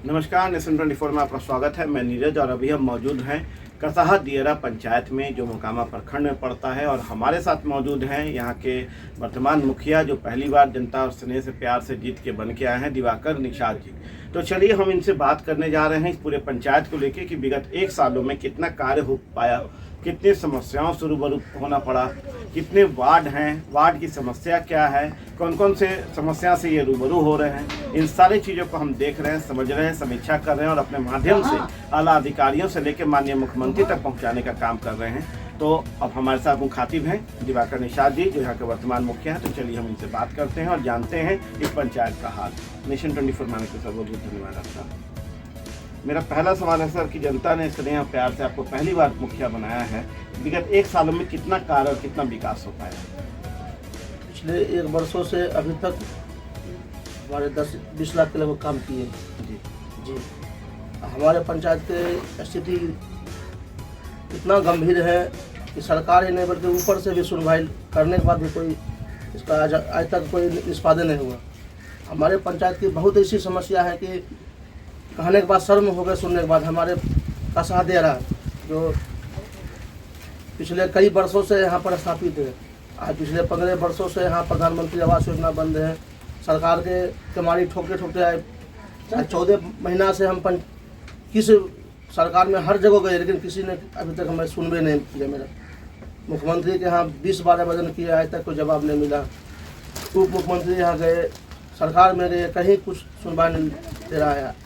नमस्कार, नेशन 24 में आपका स्वागत है। मैं नीरज और अभी हम मौजूद हैं कसहा दियरा पंचायत में, जो मोकामा प्रखंड में पड़ता है। और हमारे साथ मौजूद हैं यहाँ के वर्तमान मुखिया, जो पहली बार जनता और स्नेह से प्यार से जीत के बन के आए हैं, दिवाकर निषाद जी। तो चलिए हम इनसे बात करने जा रहे हैं इस पूरे पंचायत को लेके कि विगत 1 सालों में कितना कार्य हो पाया, कितनी समस्याओं से रूबरू होना पड़ा, कितने वार्ड हैं, वार्ड की समस्या क्या है, कौन कौन से समस्या से ये रूबरू हो रहे हैं। इन सारी चीज़ों को हम देख रहे हैं, समझ रहे हैं, समीक्षा कर रहे हैं और अपने माध्यम से आला अधिकारियों से लेकर माननीय मुख्यमंत्री तक पहुंचाने का काम कर रहे हैं। तो अब हमारे साथ मुखातिब हैं दिवाकर निषाद जी, जो यहाँ के वर्तमान मुखिया हैं। तो चलिए हम इनसे बात करते हैं और जानते हैं इस पंचायत का हाल। नेशन 24 माने को बहुत बहुत धन्यवाद आपका। मेरा पहला सवाल है सर कि जनता ने स्नेह और प्यार से आपको पहली बार मुखिया बनाया है, विगत 1 सालों में कितना कार्य और कितना विकास हो पाया? पिछले 1 वर्षों से अभी तक हमारे 10-20 लाख के लगभग काम किए जी जी। हमारे पंचायत की स्थिति इतना गंभीर है कि सरकार ही नहीं बल्कि ऊपर से भी सुनवाई करने के बाद भी कोई इसका आज तक कोई निष्पादन नहीं हुआ। हमारे पंचायत की बहुत ऐसी समस्या है कि कहने के बाद शर्म हो गए सुनने के बाद। हमारे कसहा दियरा जो पिछले कई वर्षों से यहाँ पर स्थापित है, आज पिछले 15 वर्षों से यहाँ प्रधानमंत्री आवास योजना बंद है। सरकार के कमारी ठोकते ठोकते आए, 14 महीना से हम किस सरकार में हर जगह गए, लेकिन किसी ने अभी तक हमें सुनवे नहीं किया। मेरा मुख्यमंत्री के यहाँ 20 बार आवेदन किया, आज तक कोई जवाब नहीं मिला। उप मुख्यमंत्री यहाँ गए, सरकार में गए, कहीं कुछ सुनवाई नहीं दे रहा है।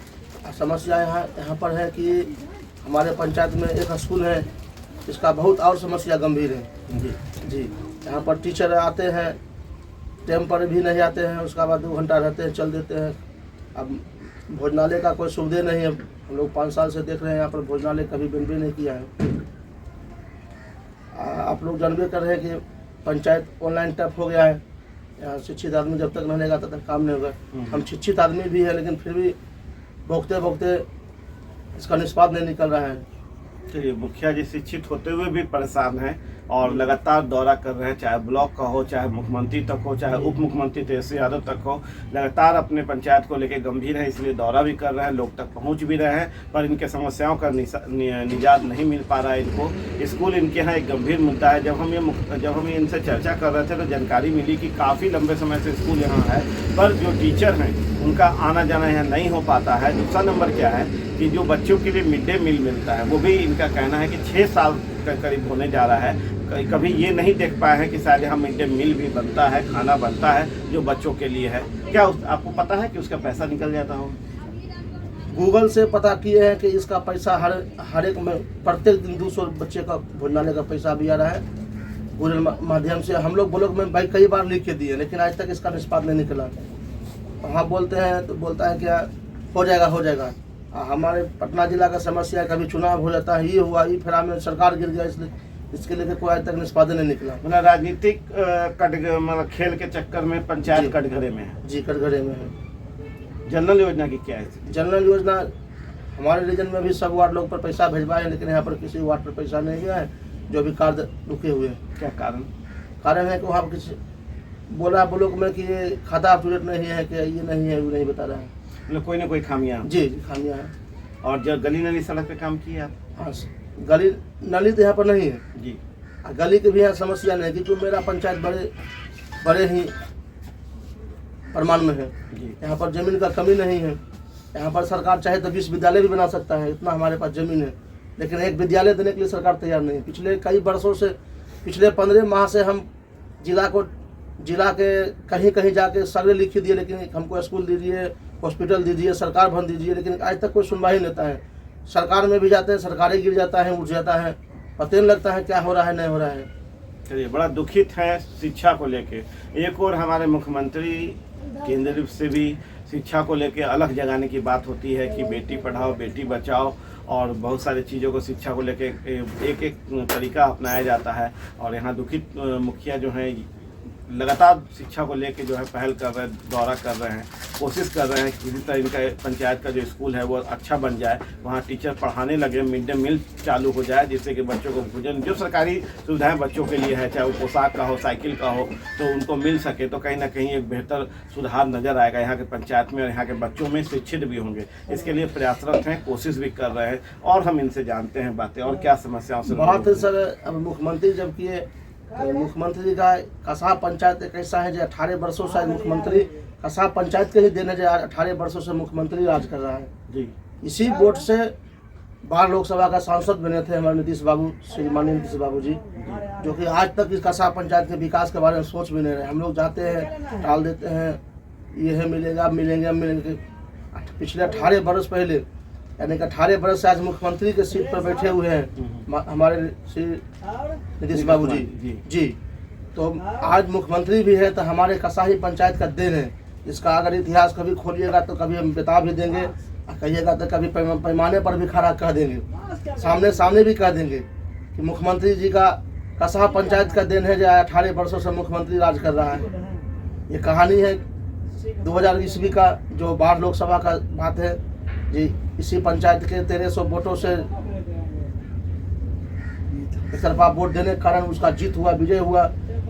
समस्या यहाँ पर है कि हमारे पंचायत में एक स्कूल है, इसका बहुत और समस्या गंभीर है जी। यहाँ पर टीचर आते हैं, टाइम पर भी नहीं आते हैं, उसका बाद 2 घंटा रहते हैं, चल देते हैं। अब भोजनालय का कोई सुविधा नहीं है। हम लोग 5 साल से देख रहे हैं यहाँ पर भोजनालय कभी बनबे नहीं किया है। आप लोग जानबे कर रहे हैं कि पंचायत ऑनलाइन टैप हो गया है। यहाँ शिक्षित आदमी जब तक नहीं रहेगा तब तक काम नहीं होगा। हम शिक्षित आदमी भी है, लेकिन फिर भी भोगते भोगते इसका निष्पाद नहीं निकल रहा है। चलिए, मुखिया जी शिक्षित होते हुए भी परेशान हैं और लगातार दौरा कर रहे हैं, चाहे ब्लॉक का हो, चाहे मुख्यमंत्री तक हो, चाहे उप मुख्यमंत्री तेजस्वी यादव तक हो। लगातार अपने पंचायत को लेकर गंभीर है, इसलिए दौरा भी कर रहे हैं, लोग तक पहुंच भी रहे हैं, पर इनके समस्याओं का निजात नहीं मिल पा रहा है इनको। स्कूल इनके यहाँ एक गंभीर मुद्दा है। जब हम इनसे चर्चा कर रहे थे तो जानकारी मिली कि काफ़ी लंबे समय से स्कूल यहाँ है, पर जो टीचर हैं उनका आना जाना यहाँ नहीं हो पाता है। दूसरा नंबर क्या है कि जो बच्चों के लिए मिड डे मील मिलता है, वो भी इनका कहना है कि 6 साल का करीब होने जा रहा है, कभी ये नहीं देख पाए हैं कि शायद यहाँ मिड डे मील भी बनता है, खाना बनता है जो बच्चों के लिए है। क्या आपको पता है कि उसका पैसा निकल जाता हो? गूगल से पता किए हैं कि इसका पैसा हर एक में प्रत्येक दिन 200 बच्चे का भोजनालय का पैसा भी आ रहा है। गूगल माध्यम से हम लोग ब्लॉक में भाई कई बार लिख के दिए, लेकिन आज तक इसका निष्पाद नहीं निकला। वहाँ बोलते हैं तो बोलता है क्या हो जाएगा। हमारे पटना जिला का समस्या है, कभी चुनाव हो जाता है, ये हुआ, ये फिर हमें सरकार गिर गया, इसलिए इसके लिए कोई आज तक निष्पादन नहीं निकला। मतलब राजनीतिक मतलब खेल के चक्कर में पंचायत कटघरे में है। जी, कटघरे में है। जनरल योजना की क्या है? जनरल योजना हमारे रीजन में भी सब वार्ड लोग पर पैसा भिजवाए हैं, लेकिन यहाँ पर किसी वार्ड पर पैसा नहीं गया है, जो भी कार्य रुके हुए हैं। क्या कारण है कि वहाँ किसी बोला ब्लॉक में कि ये खाता अपडेट नहीं है, कि ये नहीं है, वो नहीं बता रहा है। मतलब कोई ना कोई खामियां? जी, खामियां हैं। और जो गली नली सड़क पे काम किए आप? हाँ, गली नली तो यहाँ पर नहीं है जी। गली की भी यहाँ समस्या नहीं है, क्योंकि मेरा पंचायत बड़े ही प्रमाण में है जी। यहाँ पर जमीन का कमी नहीं है। यहाँ पर सरकार चाहे तो 20 विद्यालय भी बना सकता है, इतना हमारे पास जमीन है, लेकिन एक विद्यालय देने के लिए सरकार तैयार नहीं है। पिछले कई वर्षों से, पिछले 15 माह से हम जिला के कहीं कहीं जाके सर्वे लिख दिए, लेकिन हमको स्कूल दीजिए, हॉस्पिटल दीजिए, सरकार भवन दीजिए, लेकिन आज तक कोई सुनवाई नहीं होता है। सरकार में भी जाते हैं, सरकारें गिर जाता है, उठ जाता है, पता नहीं लगता है क्या हो रहा है नहीं हो रहा है। चलिए, बड़ा दुखित है शिक्षा को लेके। एक और हमारे मुख्यमंत्री केंद्र से भी शिक्षा को लेके अलग जगाने की बात होती है कि बेटी पढ़ाओ बेटी बचाओ, और बहुत सारी चीज़ों को शिक्षा को लेके एक तरीका अपनाया जाता है। और यहाँ दुखित मुखिया जो हैं लगातार शिक्षा को लेके जो है पहल कर रहे हैं, दौरा कर रहे हैं, कोशिश कर रहे हैं कि किसी तरह इनका पंचायत का जो स्कूल है वो अच्छा बन जाए, वहाँ टीचर पढ़ाने लगे, मिड डे मील चालू हो जाए, जिससे कि बच्चों को भोजन जो सरकारी सुविधाएं बच्चों के लिए है, चाहे वो पोशाक का हो, साइकिल का हो, तो उनको मिल सके, तो कहीं ना कहीं एक बेहतर सुधार नज़र आएगा यहाँ के पंचायत में और यहाँ के बच्चों में शिक्षित भी होंगे। इसके लिए प्रयासरत हैं, कोशिश भी कर रहे हैं और हम इनसे जानते हैं बातें और क्या समस्याओं से बहुत सर। अब मुख्यमंत्री जब किए, मुख्यमंत्री का कसाह पंचायत एक ऐसा है जो 18 वर्षों से मुख्यमंत्री कसाह पंचायत के ही देने जो 18 वर्षों से मुख्यमंत्री राज कर रहा है जी। इसी वोट से बाहर लोकसभा का सांसद बने थे हमारे नीतीश बाबू, श्री माननीय नीतीश बाबू जी, जो कि आज तक इस कसाह पंचायत के विकास के बारे में सोच भी नहीं रहे। हम लोग जाते हैं, टाल देते हैं, यह मिलेगा, मिलेंगे। पिछले 18 वर्ष पहले, यानी कि 18 वर्ष से आज मुख्यमंत्री के सीट पर बैठे हुए हैं हमारे श्री नीतीश बाबू जी। तो आज मुख्यमंत्री भी है, तो हमारे कसाही पंचायत का देन है। इसका अगर इतिहास कभी खोलिएगा तो कभी हम बता भी देंगे, कहिएगा तो कभी पैमाने पर भी खड़ा कह देंगे, सामने भी कह देंगे कि मुख्यमंत्री जी का कसाह पंचायत का देन है जो 18 वर्षों से मुख्यमंत्री राज कर रहा है। ये कहानी है 2000 ईस्वी का, जो बाढ़ लोकसभा का बात है जी। इसी पंचायत के 1300 वोटों से एक तरफा वोट देने के कारण उसका जीत हुआ, विजय हुआ,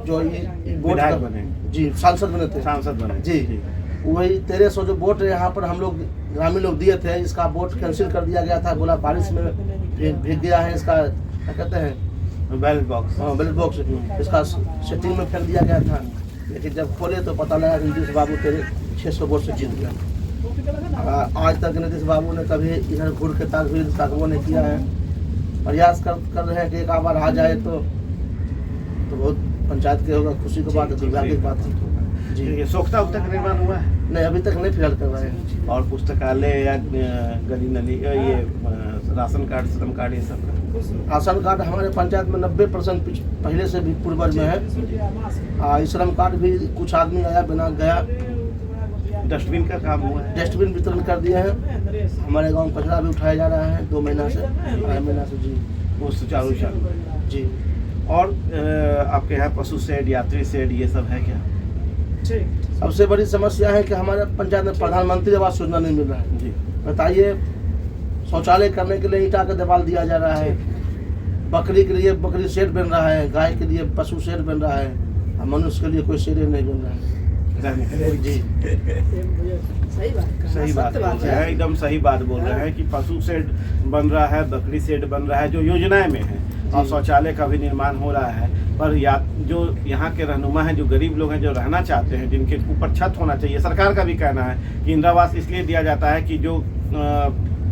जो वोट बने जी, सांसद बने जी। वही 1300 जो वोट यहाँ पर हम लोग ग्रामीण लोग दिए थे, इसका वोट कैंसिल कर दिया गया था। बोला बारिश में भीग गया है, इसका क्या कहते हैं, बैलेट बॉक्स, हाँ बैलेट बॉक्स, इसका सेटिंग में फेंक दिया गया था। लेकिन जब खोले तो पता लगा कि नीतीश बाबू 600 वोट से जीत गया। आज तक नीतीश बाबू ने कभी इधर घूर के ताकबो नहीं किया है। प्रयास कर रहे हैं कि एक बार आ जाए तो बहुत पंचायत के होगा, खुशी की बात है, दुर्भाग्य की बात है जी। ये सोख्ता उख्ता का निर्माण हुआ है? नहीं, अभी तक नहीं फिलहाल कर रहे हैं। और पुस्तकालय या गली नली, ये राशन कार्ड, श्रम कार्ड, ये सब? राशन कार्ड हमारे पंचायत में 90% पहले से भी पूर्वज में है। श्रम कार्ड भी कुछ आदमी आया बिना गया। डस्टबिन का काम हुआ है? डस्टबिन वितरण कर दिए हैं। हमारे गांव कचरा भी उठाया जा रहा है 2 महीना से, 2.5 महीना से जी। वो सुचारू जी। और आपके यहाँ पशु शेड, यात्री शेड, ये सब है क्या? सबसे बड़ी समस्या है कि हमारे पंचायत में प्रधानमंत्री आवास योजना नहीं मिल रहा है जी। बताइए, शौचालय करने के लिए ईंटा का दीवार दिया जा रहा है, बकरी के लिए बकरी शेड बन रहा है, गाय के लिए पशु शेड बन रहा है, और मनुष्य के लिए कोई शेड नहीं बन रहा है जी। सही बात है, एकदम सही बात बोल रहे हैं कि पशु शेड बन रहा है, बकरी शेड बन रहा है, जो योजनाएं में है, और शौचालय का भी निर्माण हो रहा है। पर जो यहाँ के रहनुमा हैं, जो गरीब लोग हैं, जो रहना चाहते हैं, जिनके ऊपर छत होना चाहिए, सरकार का भी कहना है कि इंदिरा आवास इसलिए दिया जाता है कि जो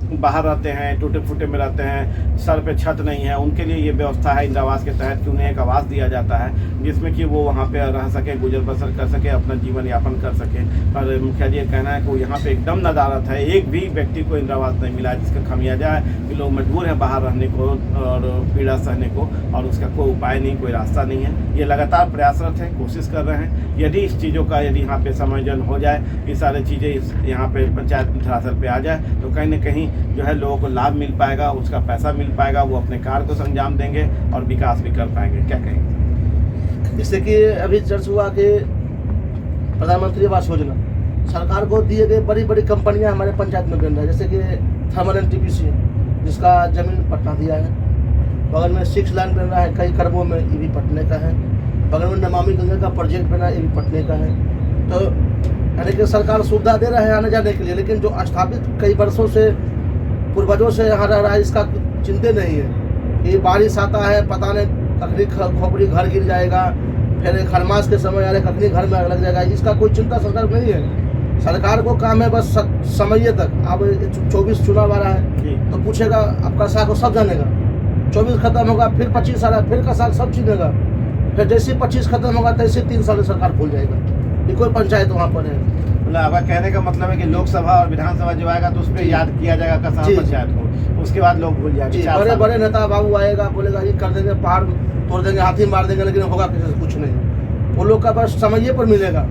बाहर रहते हैं, टूटे फूटे में रहते हैं, सर पे छत नहीं है, उनके लिए ये व्यवस्था है इंदिरा आवास के तहत कि उन्हें एक आवास दिया जाता है जिसमें कि वो वहाँ पे रह सके, गुजर बसर कर सके, अपना जीवन यापन कर सके। पर मुखिया जी कहना है कि वो यहाँ पे एकदम नदारत है, एक भी व्यक्ति को इंदिरा आवास नहीं मिला, जिसका खामियाजा है कि लोग मजबूर हैं बाहर रहने को और पीड़ा सहने को, और उसका कोई उपाय नहीं, कोई रास्ता नहीं है। ये लगातार प्रयासरत हैं, कोशिश कर रहे हैं। यदि इस चीज़ों का यहाँ पे समायोजन हो जाए, ये सारी चीज़ें यहाँ पे पंचायत धरातल पे आ जाए, तो कहीं ना कहीं जो है लोगों को लाभ मिल पाएगा, उसका पैसा मिल पाएगा, वो अपने कार्य को संजाम देंगे और विकास भी कर पाएंगे। क्या कहेंगे? जैसे कि अभी चर्चा हुआ कि प्रधानमंत्री आवास योजना सरकार को दिए गए बड़ी बड़ी कंपनियां हमारे पंचायत में बन रही है, जैसे कि थर्मल NTPC, जिसका जमीन पटना दिया है। बगल में 6 लाइन बन रहा है कई खरबों में, ये भी पटने का है। बगल में नमामि गंगा का प्रोजेक्ट बना, ये भी पटने का है। तो यानी कि सरकार सुविधा दे रहा है आने जाने के लिए, लेकिन जो स्थापित कई वर्षों से पूर्वजों से यहाँ रह रहा है, इसका चिंता नहीं है। ये बारिश आता है, पता नहीं कखनी खोपड़ी घर गिर जाएगा, फिर खरमास के समय यानी कखनी घर में आग लग जाएगा, इसका कोई चिंता सरकार नहीं है। सरकार को काम है बस समय तक। अब 24 चुनाव आ रहा है तो पूछेगा आपका साग को सब जानेगा। 24 खत्म होगा, फिर 25 आ रहा है, फिर का साग सब चिनेगा। फिर जैसे 25 खत्म होगा तैसे 3 साल सरकार भूल जाएगा। ये कोई पंचायत वहाँ पर है। मतलब आपका कहने का मतलब है कि लोकसभा और विधानसभा जो आएगा तो उस पर याद किया जाएगा कसाह पंचायत को, उसके बाद लोग भूल जाएंगे। बड़े बड़े नेता बाबू आएगा, बोलेगा ये कर देंगे, पहाड़ तोड़ देंगे, हाथी मार देंगे, लेकिन होगा कुछ नहीं। वो लोग का बस समय पर मिलेगा।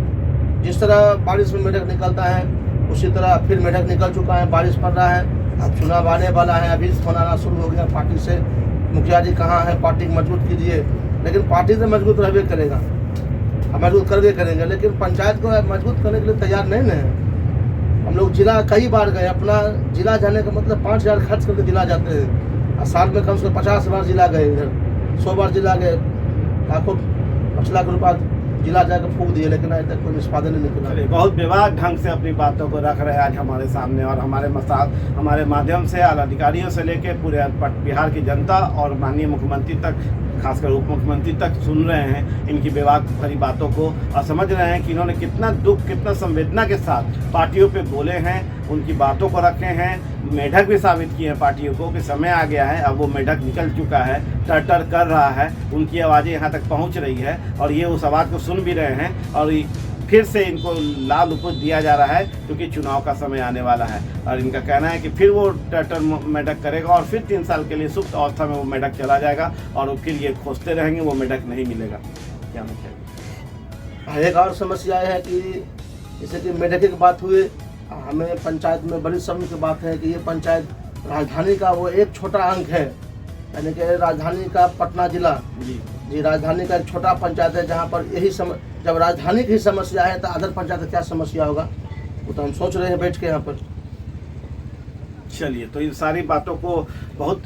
जिस तरह बारिश में मेढक निकलता है, उसी तरह फिर मेढक निकल चुका है, बारिश पड़ रहा है, अब चुनाव आने वाला है, अभी फोन आना शुरू हो गया पार्टी से, मुखिया जी कहाँ है, पार्टी मजबूत कीजिए। लेकिन पार्टी से मजबूत रहबे करेगा। हम मजबूत करके करेंगे, लेकिन पंचायत को मजबूत करने के लिए तैयार नहीं ना है। हम लोग जिला कई बार गए, अपना जिला जाने का मतलब 5,000 खर्च करके जिला जाते हैं, और साल में कम से कम 50 बार जिला गए, इधर 100 बार जिला गए, लाखों 5 लाख रुपया जिला जाकर फूक दिए, लेकिन आज तक कोई निष्पादन नहीं निकला। चलिए, बहुत विवाद ढंग से अपनी बातों को रख रहे हैं आज हमारे सामने, और हमारे माध्यम से आला अधिकारियों से लेके पूरे बिहार की जनता और माननीय मुख्यमंत्री तक, खासकर उप मुख्यमंत्री तक सुन रहे हैं इनकी विवाद भरी बातों को, और समझ रहे हैं कि इन्होंने कितना दुख, कितना संवेदना के साथ पार्टियों पे बोले हैं, उनकी बातों को रखे हैं, मेढक भी साबित किए हैं पार्टियों को कि समय आ गया है, अब वो मेढक निकल चुका है, टर कर रहा है, उनकी आवाज़ें यहाँ तक पहुँच रही है, और ये उस आवाज़ को सुन भी रहे हैं, और फिर से इनको लाल उपज दिया जा रहा है क्योंकि चुनाव का समय आने वाला है, और इनका कहना है कि फिर वो टर मेढक करेगा, और फिर 3 साल के लिए सुप्त अवस्था में वो मेढक चला जाएगा, और फिर ये खोजते रहेंगे, वो मेढक नहीं मिलेगा। क्या मतलब? एक और समस्या है कि जैसे कि मेढक की बात हुई, हमें पंचायत में बड़ी समझ की बात है कि ये पंचायत राजधानी का वो एक छोटा अंक है, यानी कि राजधानी का पटना जिला जी राजधानी का एक छोटा पंचायत है, जहाँ पर यही जब राजधानी की समस्या है तो अदर पंचायत की क्या समस्या होगा, वो तो हम सोच रहे हैं बैठ के यहाँ पर। चलिए, तो इन सारी बातों को बहुत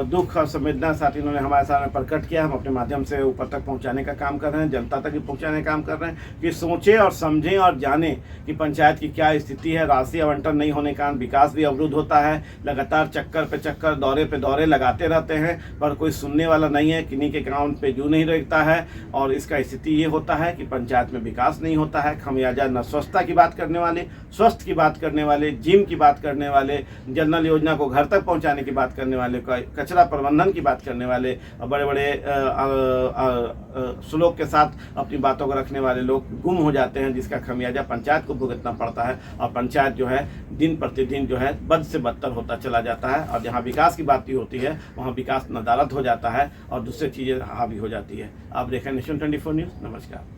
दुख और संवेदना साथ इन्होंने हमारे सामने प्रकट किया। हम अपने माध्यम से ऊपर तक पहुंचाने का काम कर रहे हैं, जनता तक भी पहुंचाने का काम कर रहे हैं कि सोचें और समझें और जानें कि पंचायत की क्या स्थिति है। राशि आवंटन नहीं होने के कारण विकास भी अवरुद्ध होता है, लगातार चक्कर पे चक्कर, दौरे पे दौरे लगाते रहते हैं, पर कोई सुनने वाला नहीं है, किन्हीं के अकाउंट पे जू नहीं रहता है, और इसका स्थिति ये होता है कि पंचायत में विकास नहीं होता है। खमियाजा न स्वच्छता की बात करने वाले, स्वास्थ्य की बात करने वाले, जिम की बात करने वाले, जनरल योजना को घर तक पहुंचाने की बात करने वाले, कचरा प्रबंधन की बात करने वाले, बड़े बड़े श्लोक के साथ अपनी बातों को रखने वाले लोग गुम हो जाते हैं, जिसका खमियाजा पंचायत को भुगतना पड़ता है, और पंचायत जो है दिन प्रतिदिन जो है बद से बदतर होता चला जाता है, और जहाँ विकास की बात होती है वहाँ विकास नदारद हो जाता है और दूसरी चीज़ें हावी हो जाती है। आप देखें नेशन 24 न्यूज़। नमस्कार।